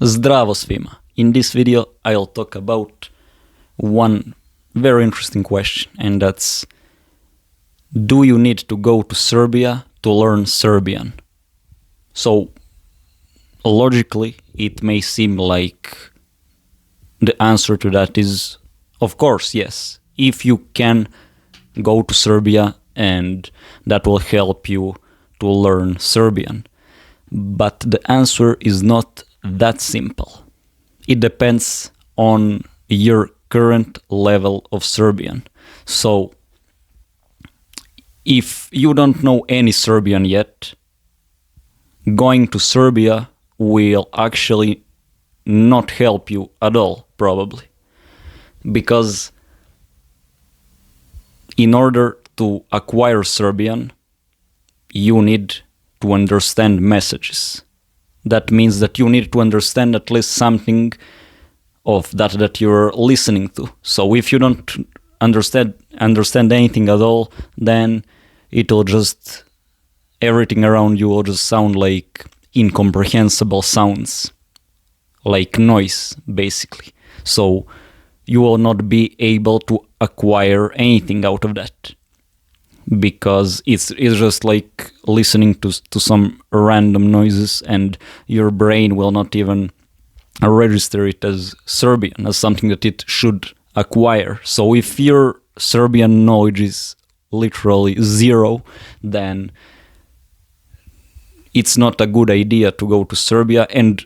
Zdravo svima! In this video I'll talk about one very interesting question, and that's: do you need to go to Serbia to learn Serbian? So, logically, it may seem like the answer to that is, of course, yes. If you can go to Serbia, and that will help you to learn Serbian. But the answer is not that simple. It depends on your current level of Serbian. So, if you don't know any Serbian yet, going to Serbia will actually not help you at all, probably. Because in order to acquire Serbian, you need to understand messages. That means that you need to understand at least something of that you're listening to. So if you don't understand anything at all, then everything around you will just sound like incomprehensible sounds, like noise, basically. So you will not be able to acquire anything out of that, because it's just like listening to some random noises, and your brain will not even register it as Serbian, as something that it should acquire. So if your Serbian knowledge is literally zero, then it's not a good idea to go to Serbia. And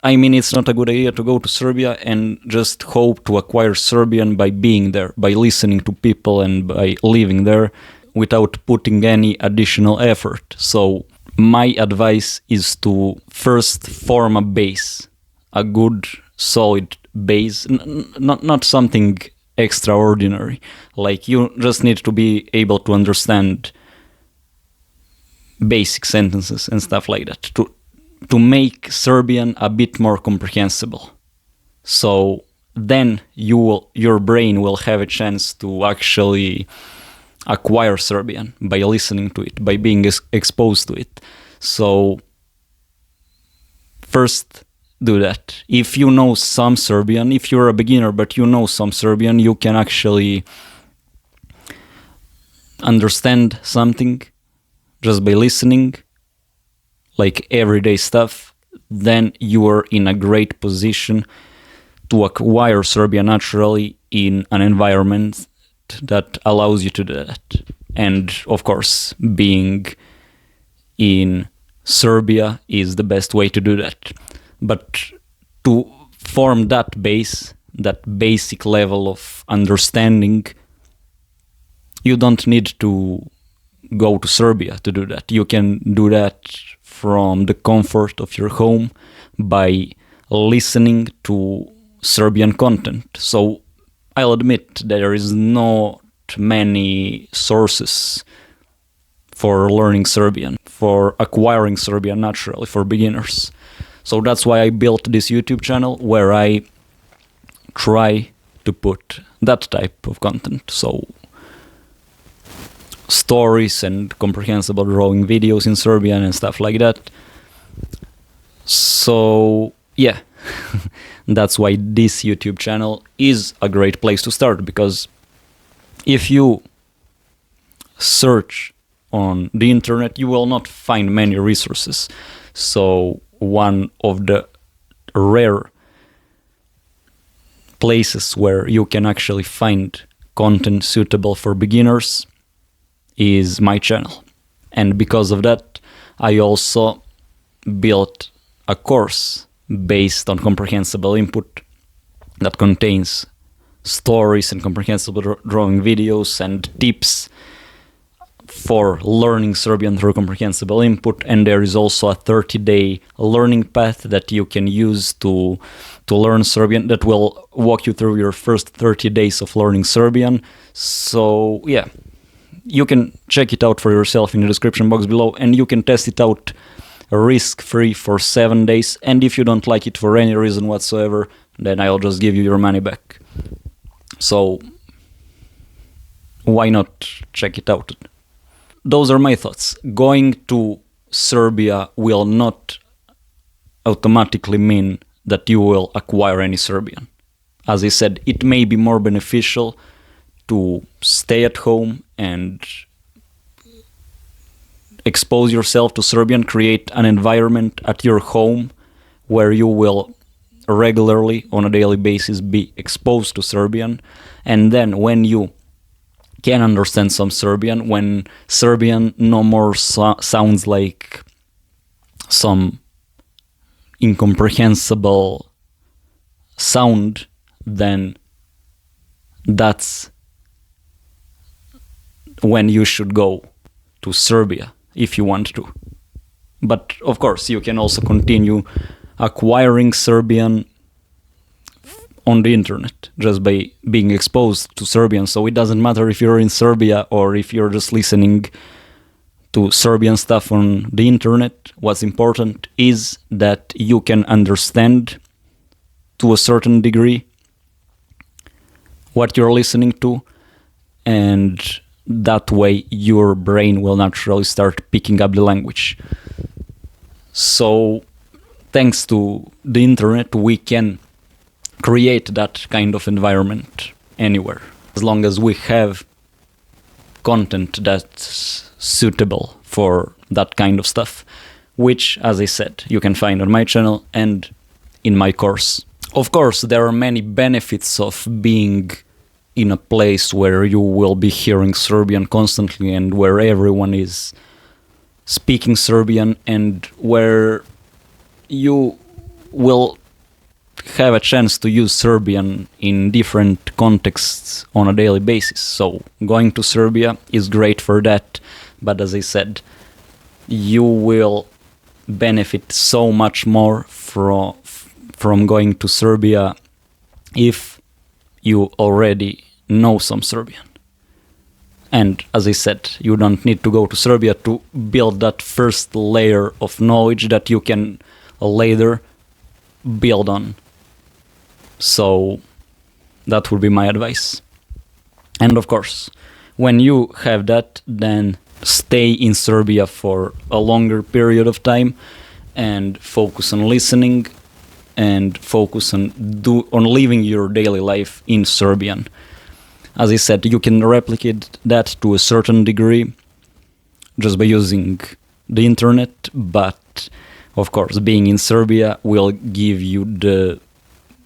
I mean, it's not a good idea to go to Serbia and just hope to acquire Serbian by being there, by listening to people and by living there, without putting any additional effort. So my advice is to first form a base, a good, solid base, not something extraordinary. Like, you just need to be able to understand basic sentences and stuff like that, to make Serbian a bit more comprehensible. So then your brain will have a chance to actually acquire Serbian by listening to it, by being exposed to it. So first do that. If you know some Serbian, if you're a beginner but you know some Serbian, you can actually understand something just by listening, like everyday stuff. Then you are in a great position to acquire Serbian naturally in an environment that allows you to do that. And of course, being in Serbia is the best way to do that. But to form that base, that basic level of understanding, you don't need to go to Serbia to do that. You can do that from the comfort of your home by listening to Serbian content. So I'll admit there is not many sources for learning Serbian, for acquiring Serbian naturally for beginners. So that's why I built this YouTube channel, where I try to put that type of content. So stories and comprehensible drawing videos in Serbian and stuff like that. So yeah, that's why this YouTube channel is a great place to start, because if you search on the internet, you will not find many resources. So one of the rare places where you can actually find content suitable for beginners is my channel. And because of that, I also built a course based on comprehensible input that contains stories and comprehensible drawing videos and tips for learning Serbian through comprehensible input. And there is also a 30-day learning path that you can use to learn Serbian, that will walk you through your first 30 days of learning Serbian. So yeah, you can check it out for yourself in the description box below, and you can test it out risk-free for 7 days. And if you don't like it for any reason whatsoever, then I'll just give you your money back. So why not check it out? Those are my thoughts. Going to Serbia will not automatically mean that you will acquire any Serbian. As I said, it may be more beneficial to stay at home and expose yourself to Serbian, create an environment at your home where you will regularly, on a daily basis, be exposed to Serbian. And then when you can understand some Serbian, when Serbian no more sounds like some incomprehensible sound, then that's when you should go to Serbia if you want to. But of course, you can also continue acquiring Serbian on the internet just by being exposed to Serbian. So it doesn't matter if you're in Serbia or if you're just listening to Serbian stuff on the internet. What's important is that you can understand to a certain degree what you're listening to, and that way your brain will naturally start picking up the language. So thanks to the internet, we can create that kind of environment anywhere, as long as we have content that's suitable for that kind of stuff, which, as I said, you can find on my channel and in my course. Of course, there are many benefits of being in a place where you will be hearing Serbian constantly and where everyone is speaking Serbian and where you will have a chance to use Serbian in different contexts on a daily basis. So going to Serbia is great for that, but as I said, you will benefit so much more from going to Serbia if you already know some Serbian. And as I said, you don't need to go to Serbia to build that first layer of knowledge that you can later build on. So that would be my advice. And of course, when you have that, then stay in Serbia for a longer period of time and focus on listening and focus on living your daily life in Serbian. As I said, you can replicate that to a certain degree just by using the internet, but of course, being in Serbia will give you the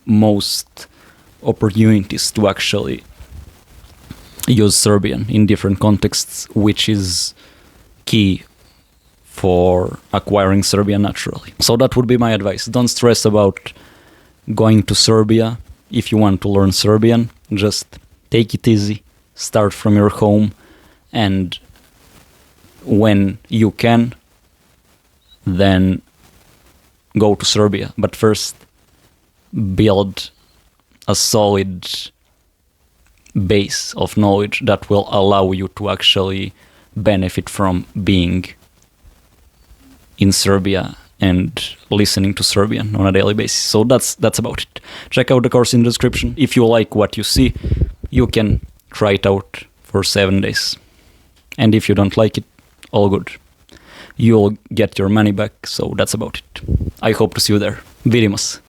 most opportunities to actually use Serbian in different contexts, which is key for acquiring Serbian naturally. So that would be my advice. Don't stress about going to Serbia if you want to learn Serbian. Just take it easy, start from your home, and when you can, then go to Serbia. But first, build a solid base of knowledge that will allow you to actually benefit from being in Serbia and listening to Serbian on a daily basis. So that's about it. Check out the course in the description. If you like what you see, you can try it out for 7 days. And if you don't like it, all good. You'll get your money back, so that's about it. I hope to see you there. Vidimo se.